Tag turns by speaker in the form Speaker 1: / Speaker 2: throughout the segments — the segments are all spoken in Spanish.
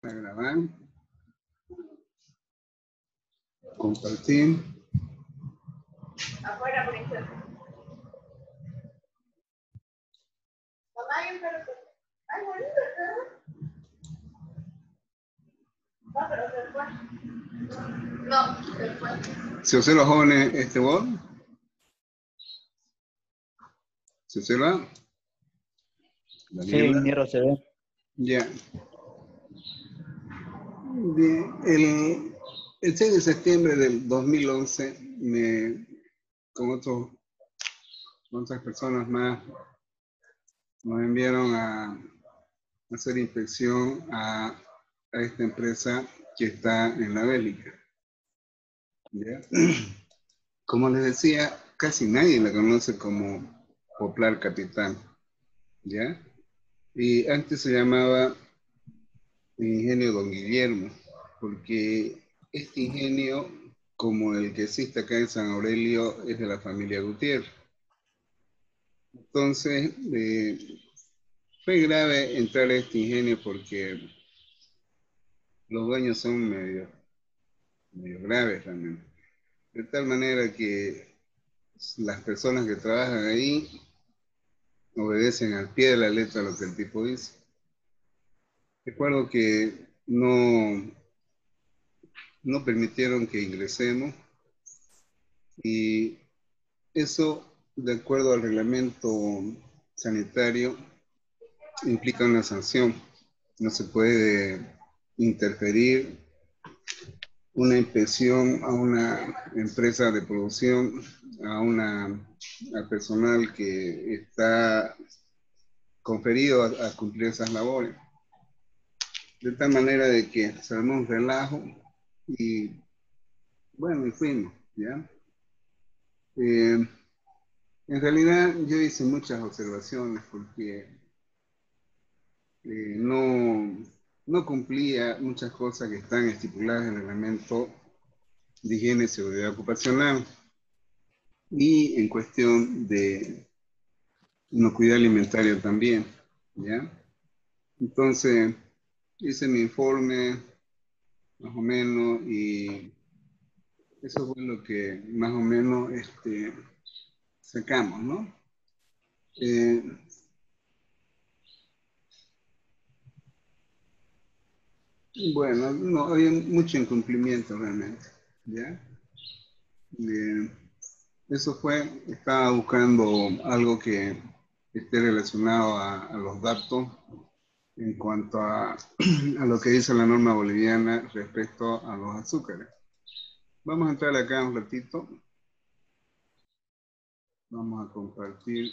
Speaker 1: A grabar. Compartir.
Speaker 2: Afuera, princesa. Mamá, hay un perro. Ay, bonito el perro. No, pero se fue. No, se fue.
Speaker 1: ¿Se observa, jóvenes, este bot? ¿Se observa?
Speaker 3: Sí,
Speaker 1: Daniela.
Speaker 3: ingeniero, se ve.
Speaker 1: Ya. Bien, el 6 de septiembre del 2011, con otras personas más, nos enviaron a hacer inspección a esta empresa que está en la Bélica. ¿Ya? Como les decía, casi nadie la conoce como Poplar Capital. ¿Ya? Y antes se llamaba Ingenio Don Guillermo, porque este ingenio, como el que existe acá en San Aurelio, es de la familia Gutiérrez. Entonces, fue grave entrar a este ingenio porque los dueños son medio graves realmente. De tal manera que las personas que trabajan ahí obedecen al pie de la letra lo que el tipo dice. Recuerdo que no permitieron que ingresemos y eso, de acuerdo al reglamento sanitario, implica una sanción. No se puede interferir una inspección a una empresa de producción, al personal que está conferido a cumplir esas labores. De tal manera de que se armó un relajo y bueno, y fuimos, ¿ya? En realidad yo hice muchas observaciones porque no cumplía muchas cosas que están estipuladas en el reglamento de higiene y seguridad ocupacional y en cuestión de inocuidad alimentaria también, ¿ya? Entonces hice mi informe más o menos y eso fue lo que más o menos sacamos, ¿no? Bueno, no, había mucho incumplimiento realmente, ¿ya? Eso fue, estaba buscando algo que esté relacionado a los datos en cuanto a lo que dice la norma boliviana respecto a los azúcares. Vamos a entrar acá un ratito. Vamos a compartir.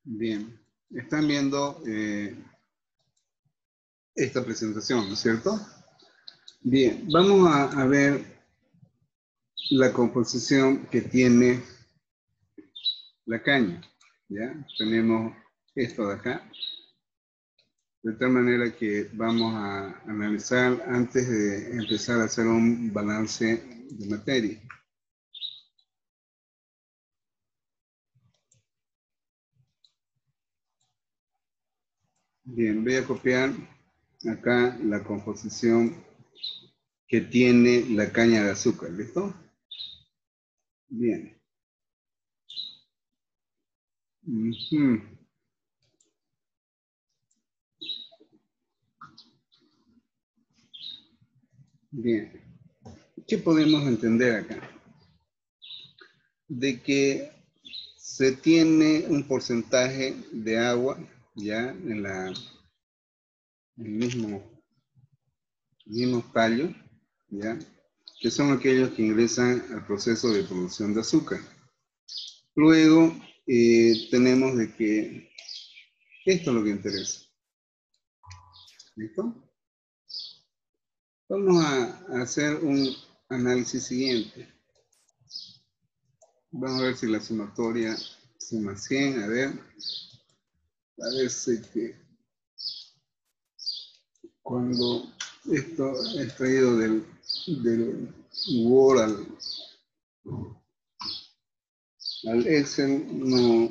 Speaker 1: Bien, están viendo esta presentación, ¿no es cierto? Bien, vamos a ver la composición que tiene la caña, ¿ya? Tenemos esto de acá, de tal manera que vamos a analizar antes de empezar a hacer un balance de materia. Bien, voy a copiar acá la composición que tiene la caña de azúcar, ¿listo? Bien. Bien. ¿Qué podemos entender acá? De que se tiene un porcentaje de agua ya en el mismo tallo, ya, que son aquellos que ingresan al proceso de producción de azúcar. Luego tenemos de que esto es lo que interesa. ¿Listo? Vamos a hacer un análisis siguiente. Vamos a ver si la sumatoria Suma 100, a ver. Parece que cuando esto he traído del Word al Excel, no.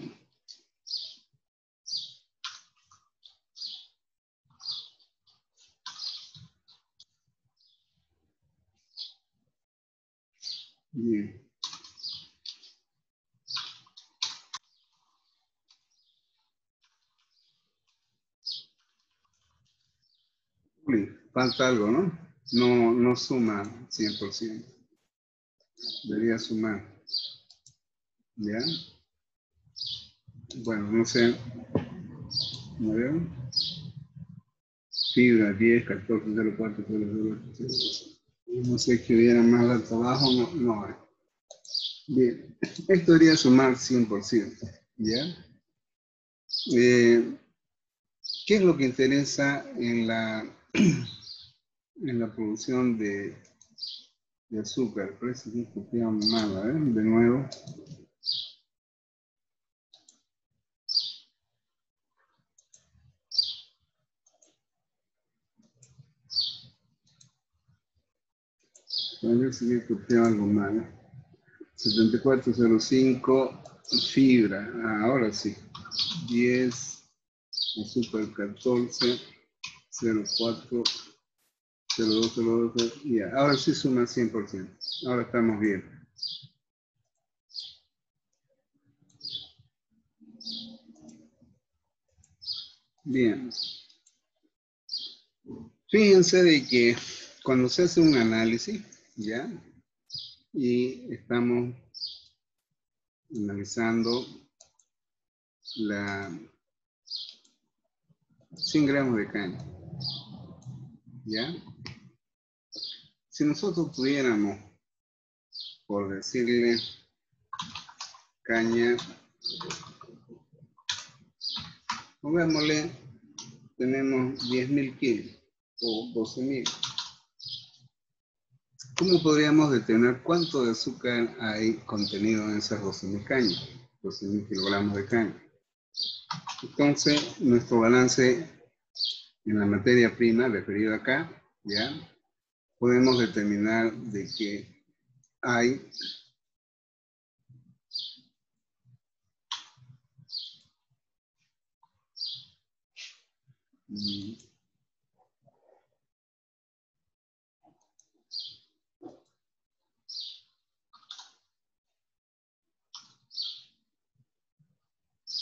Speaker 1: Bien. Uy, falta algo, ¿no? No suma 100%. Debería sumar. ¿Ya? Bueno, no sé. A ver. Fibra 10, 14, 04, 00. No sé que hubiera más de trabajo, no hay. Bien, esto debería sumar 100%. ¿Ya? ¿Qué es lo que interesa en la producción de azúcar? Parece que copiamos mal, ¿eh? De nuevo. Parece que copiamos algo mal. 7405, fibra. Ah, ahora sí. 10, azúcar 14, 04, 02, 02. Ya, ahora sí suma 100%. Ahora estamos bien. Bien. Fíjense de que cuando se hace un análisis, ¿ya? Y estamos analizando la 100 gramos de caña, ¿ya? Si nosotros tuviéramos, por decirle, caña, pongámosle, tenemos 10.000 kilos o 12.000. ¿Cómo podríamos determinar cuánto de azúcar hay contenido en esas 12.000 cañas? 12.000 kilogramos de caña. Entonces, nuestro balance en la materia prima, referido acá, ¿ya? Podemos determinar de que hay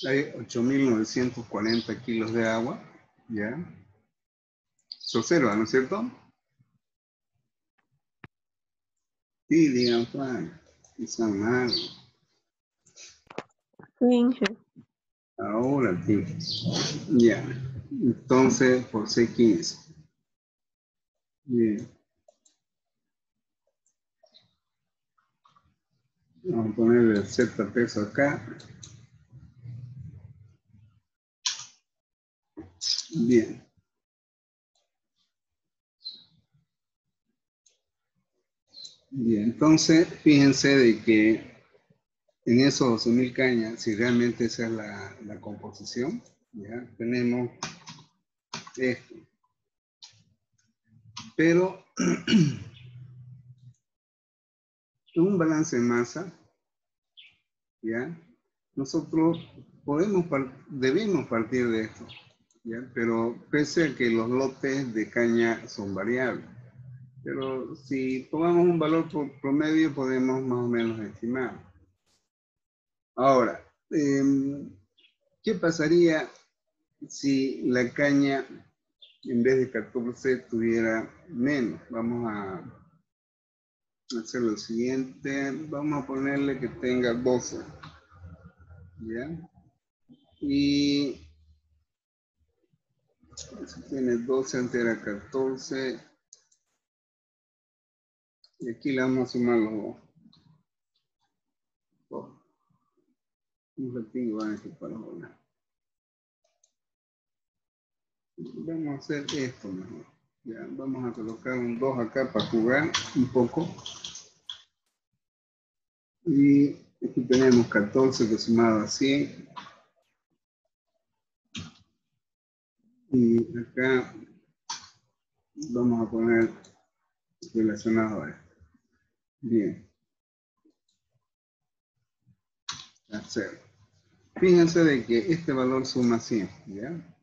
Speaker 1: hay 8.940 kilos de agua, ¿ya? Se observa, ¿no es cierto? Sí, digan, Juan, quizá mal.
Speaker 4: Sí.
Speaker 1: Ahora sí. Ya. Entonces, por C15. Bien. Vamos a ponerle el Z peso acá. Bien. Bien, entonces fíjense de que en esos 12.000 cañas, si realmente esa es la composición, ya tenemos esto. Pero en un balance de masa, ya, nosotros debemos partir de esto, ya, pero pese a que los lotes de caña son variables. Pero si tomamos un valor promedio, podemos más o menos estimar. Ahora, ¿qué pasaría si la caña en vez de 14 tuviera menos? Vamos a hacer lo siguiente. Vamos a ponerle que tenga 12. ¿Ya? Y si tiene 12, antes era 14. Y aquí le vamos a sumar los dos. Un ratito van a ser para volar. Vamos a hacer esto mejor. Ya, vamos a colocar un 2 acá para jugar un poco. Y Aquí tenemos 14 que sumado a 100. Y acá vamos a poner relacionado a esto. Bien. A 0. Fíjense de que este valor suma 100, ¿ya?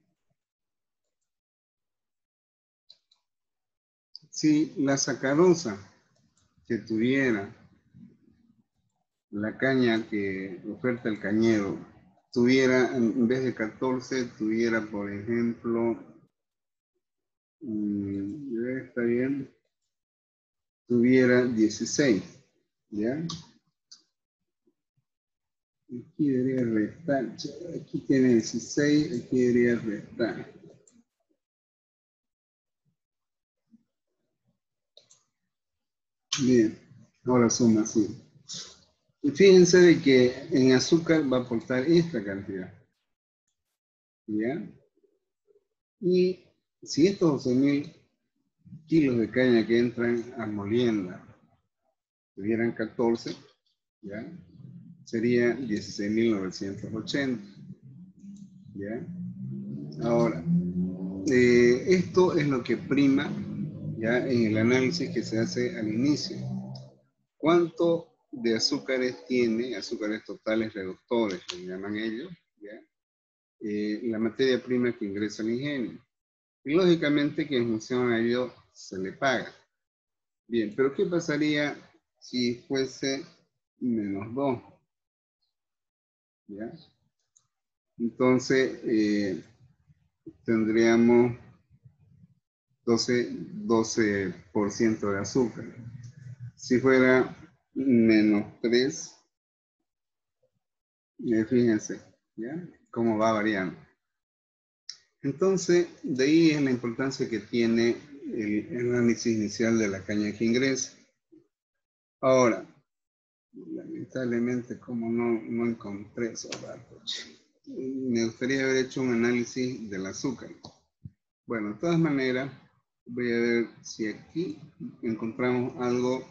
Speaker 1: Si la sacarosa que tuviera la caña que oferta el cañero, tuviera, en vez de 14, tuviera, por ejemplo, está bien, tuviera 16, ¿ya? Aquí debería restar, aquí tiene 16, aquí debería restar. Bien, ahora suma así. Y fíjense de que en azúcar va a aportar esta cantidad. ¿Ya? Y si estos 12.000 kilos de caña que entran a molienda tuvieran 14, ¿ya? Sería 16.980. ¿Ya? Ahora, esto es lo que prima, ¿ya? En el análisis que se hace al inicio. ¿Cuánto de azúcares tiene, azúcares totales reductores, le llaman ellos, ¿ya? La materia prima que ingresa al ingenio? Y lógicamente que en función a ello se le paga. Bien, pero ¿qué pasaría si fuese menos 2? ¿Ya? Entonces, tendríamos 12% de azúcar. Si fuera menos 3, fíjense, ¿ya? Cómo va variando. Entonces, de ahí es la importancia que tiene el análisis inicial de la caña que ingresa. Ahora, lamentablemente, como no encontré esos datos, me gustaría haber hecho un análisis del azúcar. Bueno, de todas maneras, voy a ver si aquí encontramos algo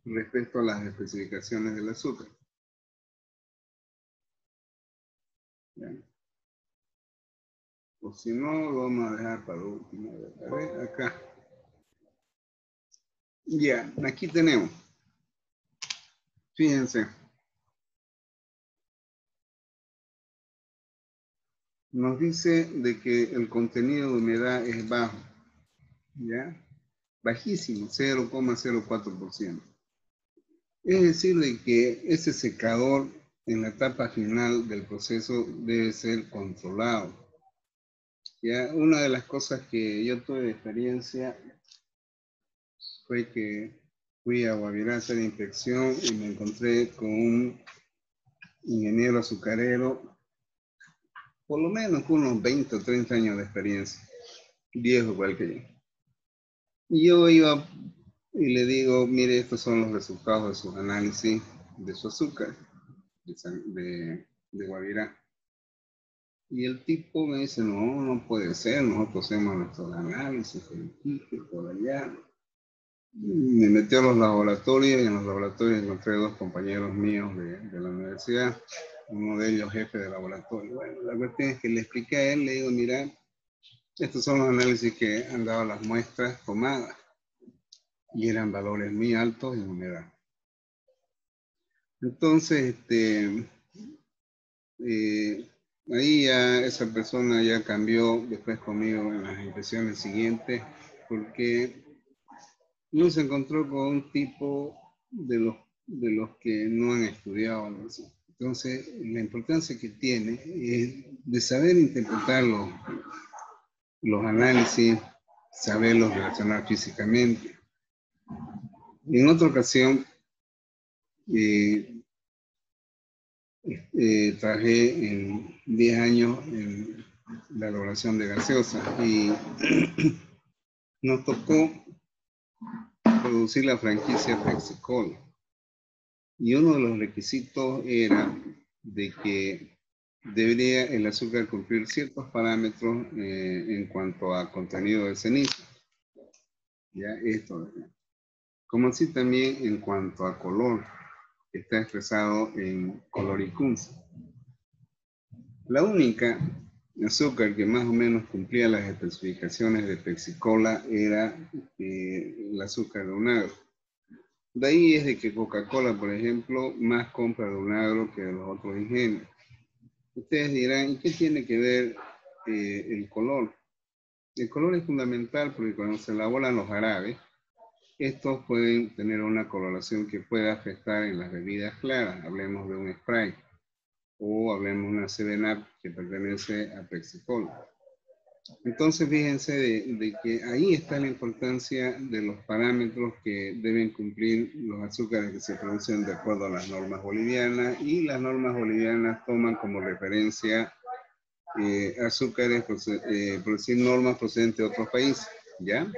Speaker 1: respecto a las especificaciones del azúcar. ¿Ya? O si no, lo vamos a dejar para último. A ver, acá. Ya, aquí tenemos. Fíjense. Nos dice de que el contenido de humedad es bajo. ¿Ya? Bajísimo, 0,04%. Es decir, de que ese secador en la etapa final del proceso debe ser controlado. Ya, una de las cosas que yo tuve de experiencia fue que fui a Guavirá a hacer inspección y me encontré con un ingeniero azucarero, por lo menos con unos 20 o 30 años de experiencia, viejo igual que yo. Y yo iba y le digo, mire, estos son los resultados de sus análisis de su azúcar de Guavirá. Y el tipo me dice, no, no puede ser, nosotros hacemos nuestros análisis por aquí, por allá. Me metió a los laboratorios y en los laboratorios encontré dos compañeros míos de la universidad, uno de ellos jefe de laboratorio. Bueno, la cuestión es que le expliqué a él, le digo, mira, estos son los análisis que han dado las muestras tomadas y eran valores muy altos en humedad. Entonces, ahí ya esa persona ya cambió después conmigo en las impresiones siguientes, porque no se encontró con un tipo de los que no han estudiado, ¿no? Entonces, la importancia que tiene es de saber interpretar los análisis, saberlos relacionar físicamente. En otra ocasión, trabajé en 10 años en la elaboración de gaseosa y nos tocó producir la franquicia Flexicol. Y uno de los requisitos era de que debería el azúcar cumplir ciertos parámetros en cuanto a contenido de ceniza. Ya esto, como así también en cuanto a color, que está expresado en coloricunza. La única azúcar que más o menos cumplía las especificaciones de Pepsi-Cola era el azúcar de un agro. De ahí es de que Coca-Cola, por ejemplo, más compra de un agro que de los otros ingenios. Ustedes dirán, ¿y qué tiene que ver el color? El color es fundamental porque cuando se elaboran los jarabes, estos pueden tener una coloración que pueda afectar en las bebidas claras. Hablemos de un Sprite o hablemos de una 7-Up que pertenece a Pepsi-Cola. Entonces fíjense de que ahí está la importancia de los parámetros que deben cumplir los azúcares que se producen de acuerdo a las normas bolivianas, y las normas bolivianas toman como referencia azúcares, producir normas procedentes de otros países, ¿ya?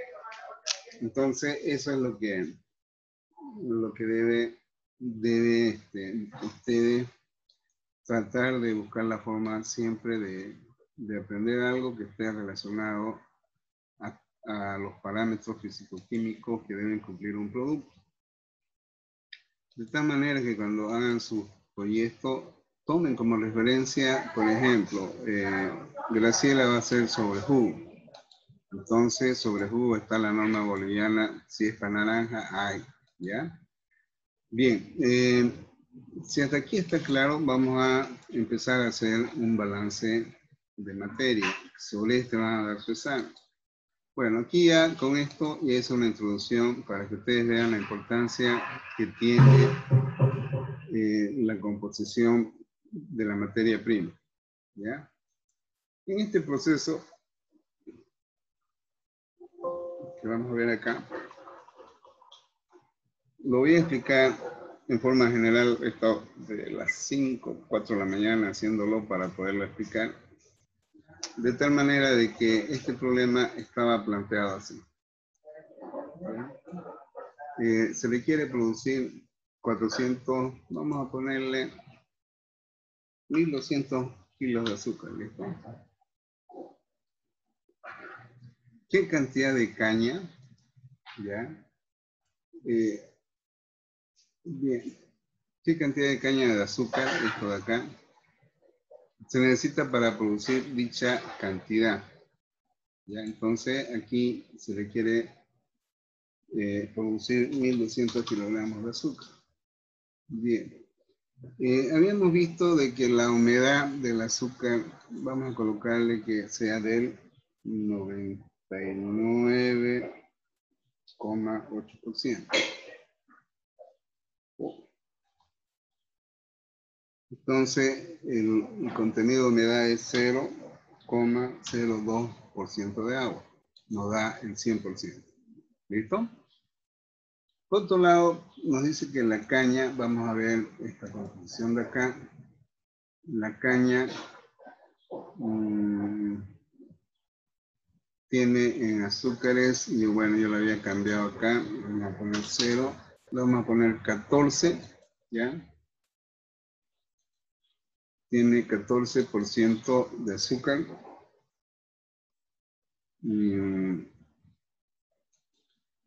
Speaker 1: Entonces eso es lo que debe ustedes tratar de buscar la forma siempre de aprender algo que esté relacionado a los parámetros físico-químicos que deben cumplir un producto. De tal manera que cuando hagan su proyecto, tomen como referencia, por ejemplo, Graciela va a hacer sobre jugo. Entonces, sobre jugo está la norma boliviana, si es para naranja, hay, ¿ya? Bien, si hasta aquí está claro, vamos a empezar a hacer un balance de materia. Sobre este van a dar su examen. Bueno, aquí ya con esto ya es una introducción para que ustedes vean la importancia que tiene la composición de la materia prima, ¿ya? En este proceso que vamos a ver acá, lo voy a explicar en forma general. He estado de las 5, 4 de la mañana haciéndolo para poderlo explicar, de tal manera de que este problema estaba planteado así. Se le quiere producir 400, vamos a ponerle 1200 kilos de azúcar, ¿listo? ¿Qué cantidad de caña? ¿Ya? Bien. ¿Qué cantidad de caña de azúcar, esto de acá, se necesita para producir dicha cantidad? ¿Ya? Entonces, aquí se le quiere producir 1200 kilogramos de azúcar. Bien. Habíamos visto de que la humedad del azúcar, vamos a colocarle que sea del 99,8%. Entonces, el contenido de humedad es 0,02% de agua. Nos da el 100%. ¿Listo? Por otro lado, nos dice que la caña, vamos a ver esta composición de acá. La caña tiene en azúcares, y bueno, yo lo había cambiado acá. Vamos a poner 0. Le vamos a poner 14, ¿ya? Tiene 14% de azúcar.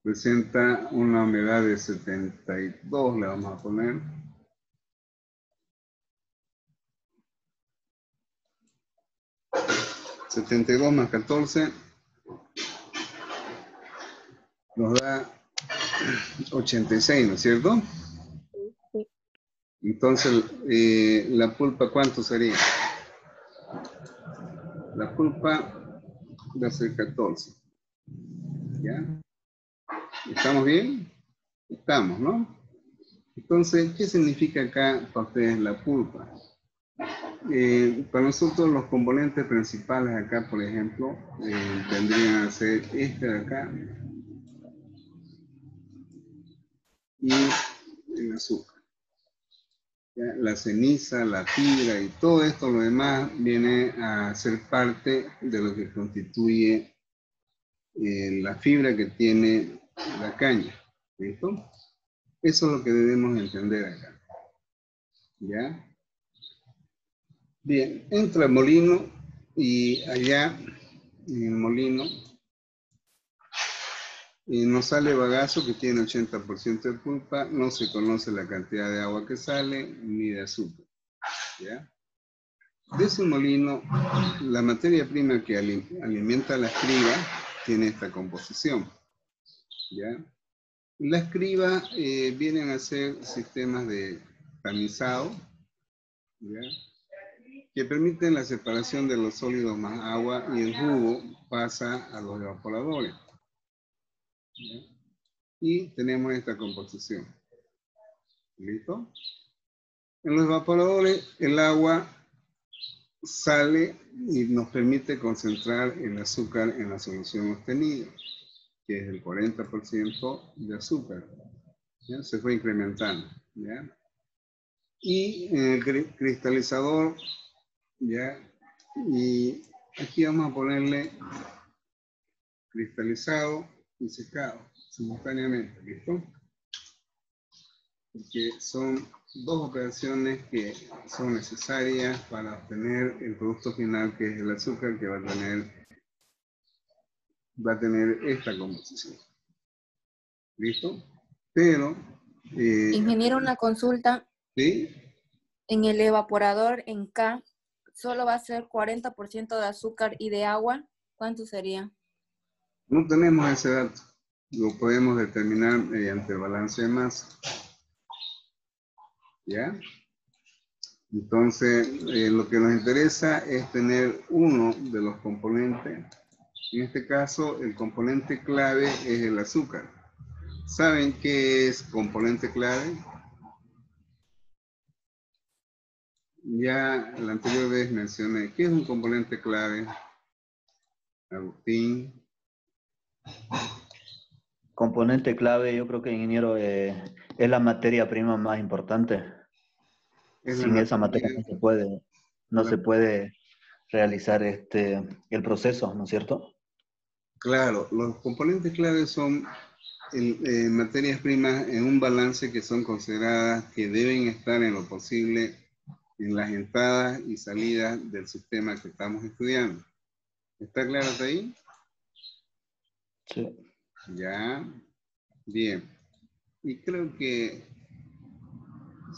Speaker 1: Presenta una humedad de 72, le vamos a poner. $72 más 14 nos da 86, ¿no es cierto?
Speaker 4: Sí.
Speaker 1: Entonces, la pulpa, ¿cuánto sería? La pulpa va a ser 14. ¿Ya? ¿Estamos bien? Estamos, ¿no? Entonces, ¿qué significa acá para ustedes la pulpa? Para nosotros los componentes principales acá, por ejemplo, tendrían que ser este de acá y el azúcar. ¿Ya? La ceniza, la fibra y todo esto, lo demás, viene a ser parte de lo que constituye la fibra que tiene la caña. ¿Listo? Eso es lo que debemos entender acá. ¿Ya? Bien, entra el molino y allá en el molino Y nos sale bagazo que tiene 80% de pulpa, no se conoce la cantidad de agua que sale, ni de azúcar. ¿Ya? De ese molino, la materia prima que alimenta la escriba tiene esta composición. ¿Ya? La escriba vienen a ser sistemas de tamizado, ¿ya? Que permiten la separación de los sólidos más agua y el jugo pasa a los evaporadores. ¿Ya? Y tenemos esta composición. ¿Listo? En los evaporadores el agua sale y nos permite concentrar el azúcar en la solución obtenida, que es el 40% de azúcar. ¿Ya? Se fue incrementando. ¿Ya? Y en el cristalizador, ¿ya? Y aquí vamos a ponerle cristalizado y secado simultáneamente, ¿listo? Porque son dos operaciones que son necesarias para obtener el producto final, que es el azúcar, que va a tener esta composición. ¿Listo? Pero,
Speaker 4: Ingeniero, una consulta.
Speaker 1: ¿sí?
Speaker 4: En el evaporador en K, solo va a ser 40% de azúcar y de agua. ¿Cuánto sería?
Speaker 1: No tenemos ese dato. Lo podemos determinar mediante el balance de masa. ¿Ya? Entonces, lo que nos interesa es tener uno de los componentes. En este caso, el componente clave es el azúcar. ¿Saben qué es componente clave? Ya la anterior vez mencioné. ¿Qué es un componente clave? Agustín.
Speaker 3: Componente clave, yo creo que, ingeniero, es la materia prima más importante.
Speaker 1: Es la
Speaker 3: Sin esa materia
Speaker 1: materia.
Speaker 3: no se puede realizar el proceso, ¿no es cierto?
Speaker 1: Claro, los componentes clave son materias primas en un balance que son consideradas que deben estar en lo posible en las entradas y salidas del sistema que estamos estudiando. ¿Está claro hasta ahí?
Speaker 3: Sí.
Speaker 1: Ya, bien. Y creo que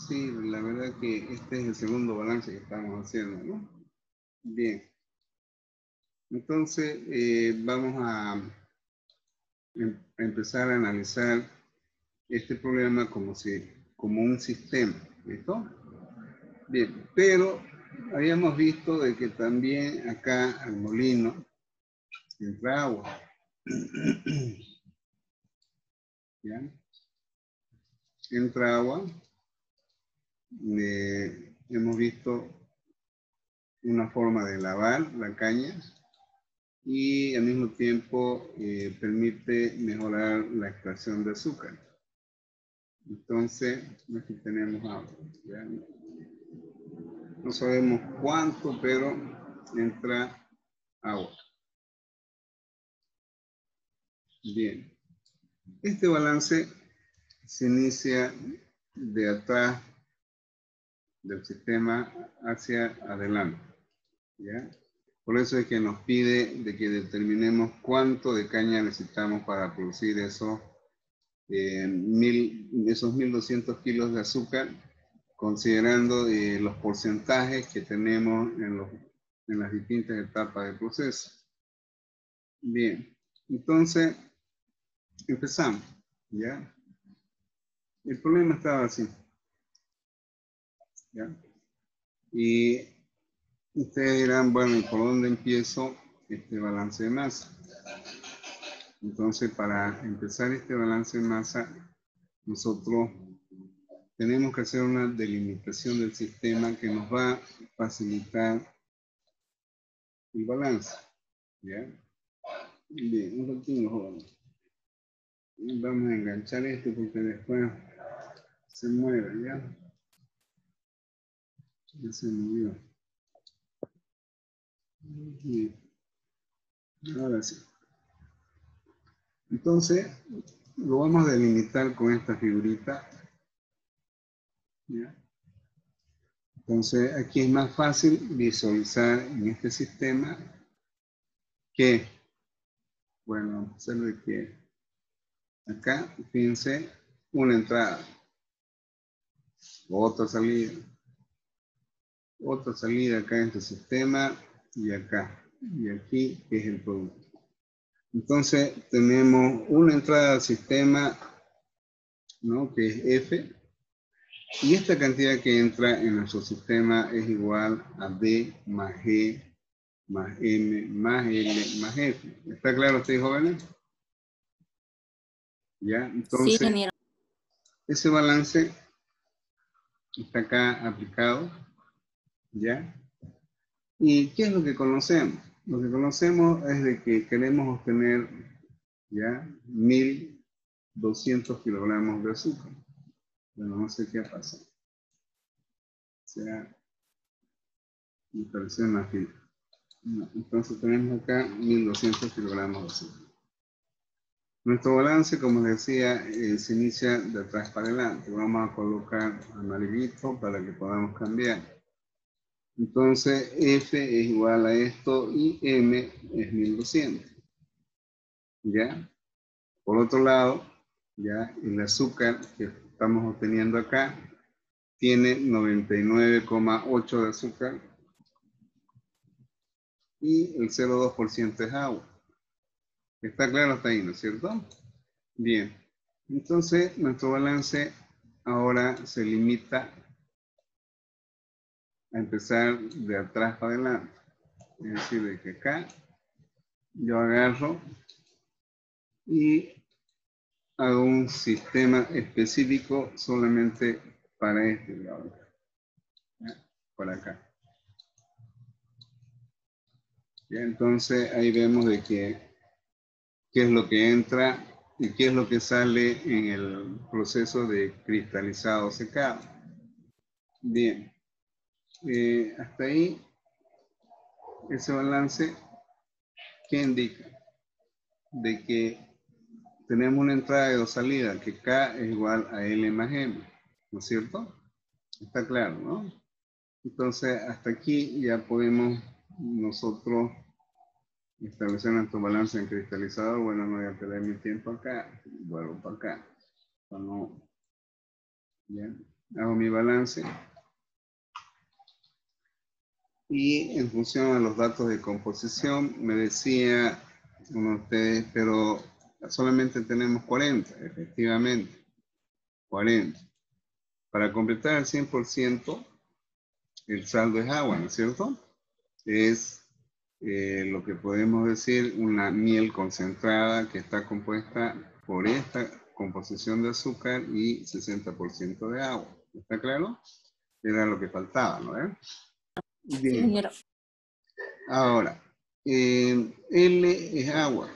Speaker 1: sí, la verdad que este es el segundo balance que estamos haciendo, ¿no? Bien. Entonces, vamos a empezar a analizar este problema como un sistema, ¿listo? Bien, pero habíamos visto de que también acá al molino entra agua. ¿Ya? Entra agua. Hemos visto una forma de lavar la caña y al mismo tiempo permite mejorar la extracción de azúcar. Entonces, aquí tenemos agua. ¿Ya? No sabemos cuánto, pero entra agua. Bien. Este balance se inicia de atrás del sistema hacia adelante. ¿Ya? Por eso es que nos pide de que determinemos cuánto de caña necesitamos para producir esos 1200 kilos de azúcar, considerando los porcentajes que tenemos en las distintas etapas del proceso. Bien, entonces empezamos, ¿ya? El problema estaba así, ¿ya? Y ustedes dirán, bueno, ¿y por dónde empiezo este balance de masa? Entonces, para empezar este balance de masa, nosotros tenemos que hacer una delimitación del sistema que nos va a facilitar el balance. ¿Ya? Bien, un ratito, jóvenes. Vamos a enganchar esto porque después se mueve, ¿ya? Ya se movió. Bien. Ahora sí. Entonces, lo vamos a delimitar con esta figurita. ¿Ya? Entonces, aquí es más fácil visualizar en este sistema que, bueno, vamos a hacer de que Acá, fíjense, una entrada, otra salida acá en este sistema y acá, y aquí que es el producto. Entonces tenemos una entrada al sistema, ¿no? Que es F, y esta cantidad que entra en nuestro sistema es igual a D más G más M más L más F. ¿Está claro ustedes, jóvenes? ¿Ya?
Speaker 4: Sí,
Speaker 1: Entonces,
Speaker 4: ingeniero.
Speaker 1: ese balance está acá aplicado, ¿ya? ¿Y qué es lo que conocemos? Lo que conocemos es de que queremos obtener, ¿ya? 1200 kilogramos de azúcar. Bueno, no sé qué pasa. O sea, me pareció una fila. No, entonces tenemos acá 1200 kilogramos de azúcar. Nuestro balance, como les decía, se inicia de atrás para adelante. Vamos a colocar amarillito para que podamos cambiar. Entonces, F es igual a esto y M es 1200. ¿Ya? Por otro lado, ya el azúcar que estamos obteniendo acá tiene 99,8 de azúcar y el 0,2% es agua. Está claro hasta ahí, ¿no es cierto? Bien. Entonces, nuestro balance ahora se limita a empezar de atrás para adelante. Es decir, de que acá yo agarro y hago un sistema específico solamente para este lado. Por acá. ¿Ya? Entonces ahí vemos de que qué es lo que entra y qué es lo que sale en el proceso de cristalizado secado. Bien. Hasta ahí ese balance que indica de que tenemos una entrada y dos salidas, que K es igual a L más M, ¿no es cierto? Está claro, ¿no? Entonces, hasta aquí ya podemos nosotros establecer nuestro balance en cristalizador. Bueno, no voy a perder mi tiempo acá, vuelvo para acá. Bueno, bien, hago mi balance. Y en función a los datos de composición, me decía uno de ustedes, pero solamente tenemos 40, efectivamente, 40. Para completar el 100%, el saldo es agua, ¿no es cierto? Es lo que podemos decir una miel concentrada que está compuesta por esta composición de azúcar y 60% de agua. ¿Está claro? Era lo que faltaba, ¿no?
Speaker 4: Sí,
Speaker 1: Bien.
Speaker 4: ingeniero.
Speaker 1: Ahora, L es agua.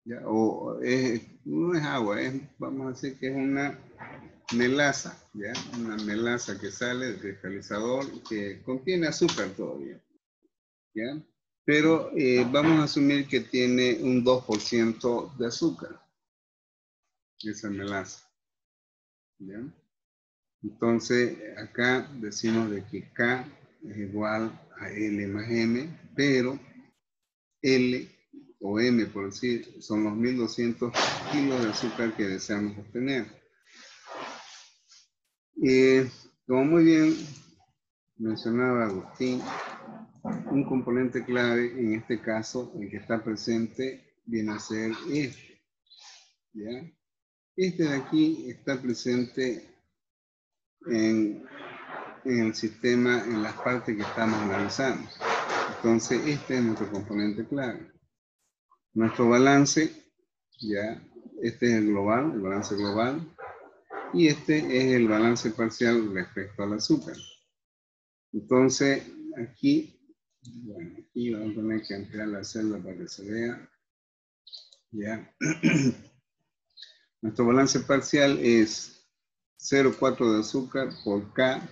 Speaker 1: ¿Ya? No es agua, vamos a decir que es una melaza, ¿ya? Una melaza que sale del cristalizador que contiene azúcar todavía, ¿ya? Pero vamos a asumir que tiene un 2% de azúcar, esa melaza, ¿ya? Entonces, acá decimos de que K es igual a L más M, pero L o M, por decir, son los 1200 kilos de azúcar que deseamos obtener. Como muy bien mencionaba Agustín, un componente clave, en este caso, el que está presente, viene a ser este. ¿Ya? Este de aquí está presente en el sistema, en las partes que estamos analizando. Entonces, este es nuestro componente clave. Nuestro balance, ya, este es el global, el balance global, y este es el balance parcial respecto al azúcar. Entonces, aquí, bueno, aquí vamos a tener que ampliar la celda para que se vea. Ya. Nuestro balance parcial es 0,4 de azúcar por K,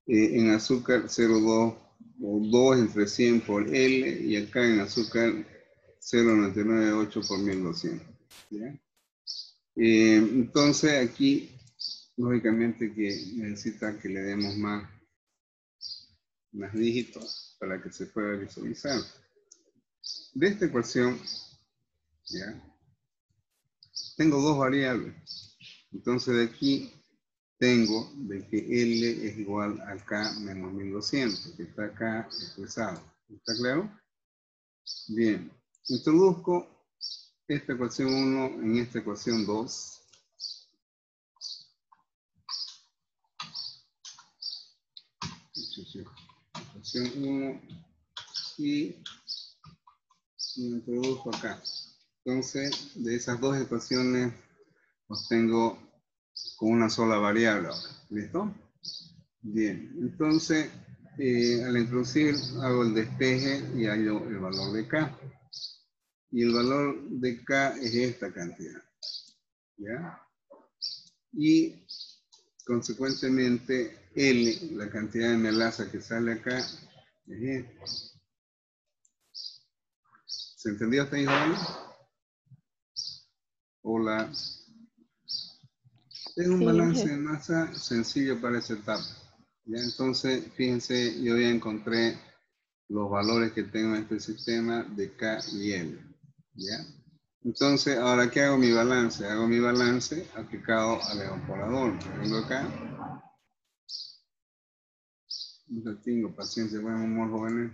Speaker 1: en azúcar 0,2 o 2 entre 100 por L, y acá en azúcar 0,998 por 1200. ¿Ya? Entonces aquí, lógicamente que necesita que le demos más dígitos para que se pueda visualizar. De esta ecuación, ¿ya? tengo dos variables. Entonces de aquí tengo de que L es igual a K menos 1200, que está acá expresado. ¿Está claro? Bien. Introduzco esta ecuación 1 en esta ecuación 2. Ecuación 1 y introduzco acá. Entonces, de esas dos ecuaciones los tengo con una sola variable ahora. ¿Listo? Bien. Entonces, al introducir hago el despeje y hallo el valor de K. Y el valor de K es esta cantidad. ¿Ya? Y consecuentemente L, la cantidad de melaza que sale acá, es esta. ¿Se entendió hasta ahí, Isabel? Hola. Es un
Speaker 4: Sí,
Speaker 1: balance
Speaker 4: jefe.
Speaker 1: de masa sencillo para esa etapa. ¿Ya? Entonces, fíjense, yo ya encontré los valores que tengo en este sistema de K y L. ¿Ya? Entonces, ahora, ¿qué hago mi balance? Hago mi balance aplicado al evaporador. Vengo acá. No tengo paciencia, buen humor, jóvenes.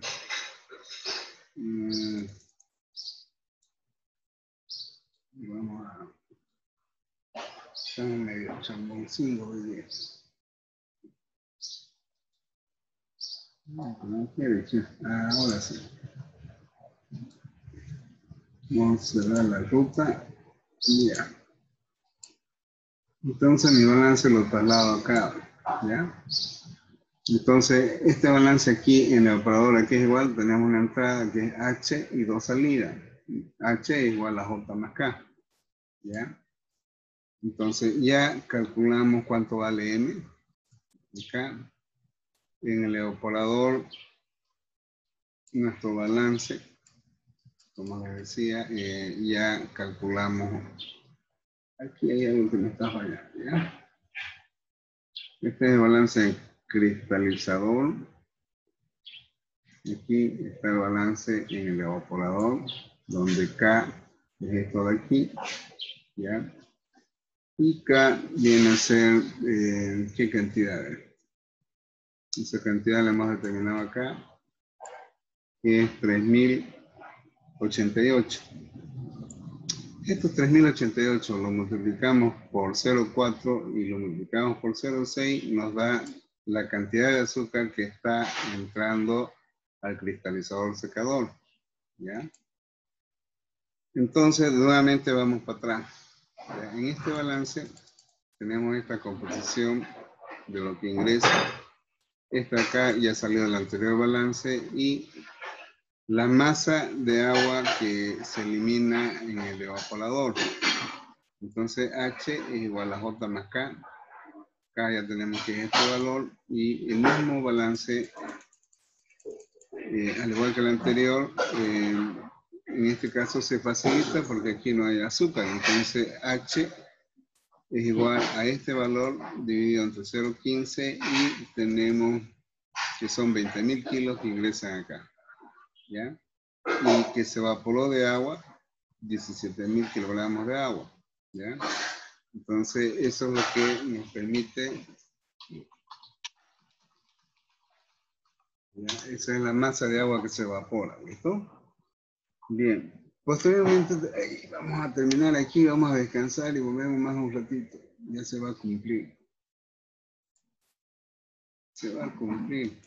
Speaker 1: Vamos a... Estamos medio chamboncillos hoy día. ¿Cómo quieres? Ahora sí. Vamos a cerrar la ruta. Y ya. Entonces mi balance lo traslado acá. ¿Ya? Entonces, este balance aquí en el operador aquí es igual. Tenemos una entrada que es H y dos salidas. H es igual a J más K. ¿Ya? Entonces ya calculamos cuánto vale M. Acá. En el evaporador, nuestro balance, como les decía, ya calculamos. Aquí hay algo que me está fallando, ¿ya? Este es el balance cristalizador. Aquí está el balance en el evaporador, donde K es esto de aquí, ¿ya? Y K viene a ser, ¿qué cantidad es? Esa cantidad la hemos determinado acá, que es 3088. Estos 3088 lo multiplicamos por 0,4 y lo multiplicamos por 0,6, nos da la cantidad de azúcar que está entrando al cristalizador secador. ¿Ya? Entonces, nuevamente vamos para atrás. ¿Ya? En este balance tenemos esta composición de lo que ingresa. Esta acá ya salió del anterior balance y la masa de agua que se elimina en el evaporador. Entonces H es igual a J más K. Acá ya tenemos que es este valor y el mismo balance, al igual que el anterior, en este caso se facilita porque aquí no hay azúcar. Entonces H es igual a este valor dividido entre 0,15 y tenemos que son 20.000 kilos que ingresan acá. ¿Ya? Y que se evaporó de agua, 17.000 kilogramos de agua. ¿Ya? Entonces, eso es lo que nos permite. ¿Ya? Esa es la masa de agua que se evapora. ¿Listo? Bien. Posteriormente, vamos a terminar aquí, vamos a descansar y volvemos más un ratito. Ya se va a cumplir. Se va a cumplir.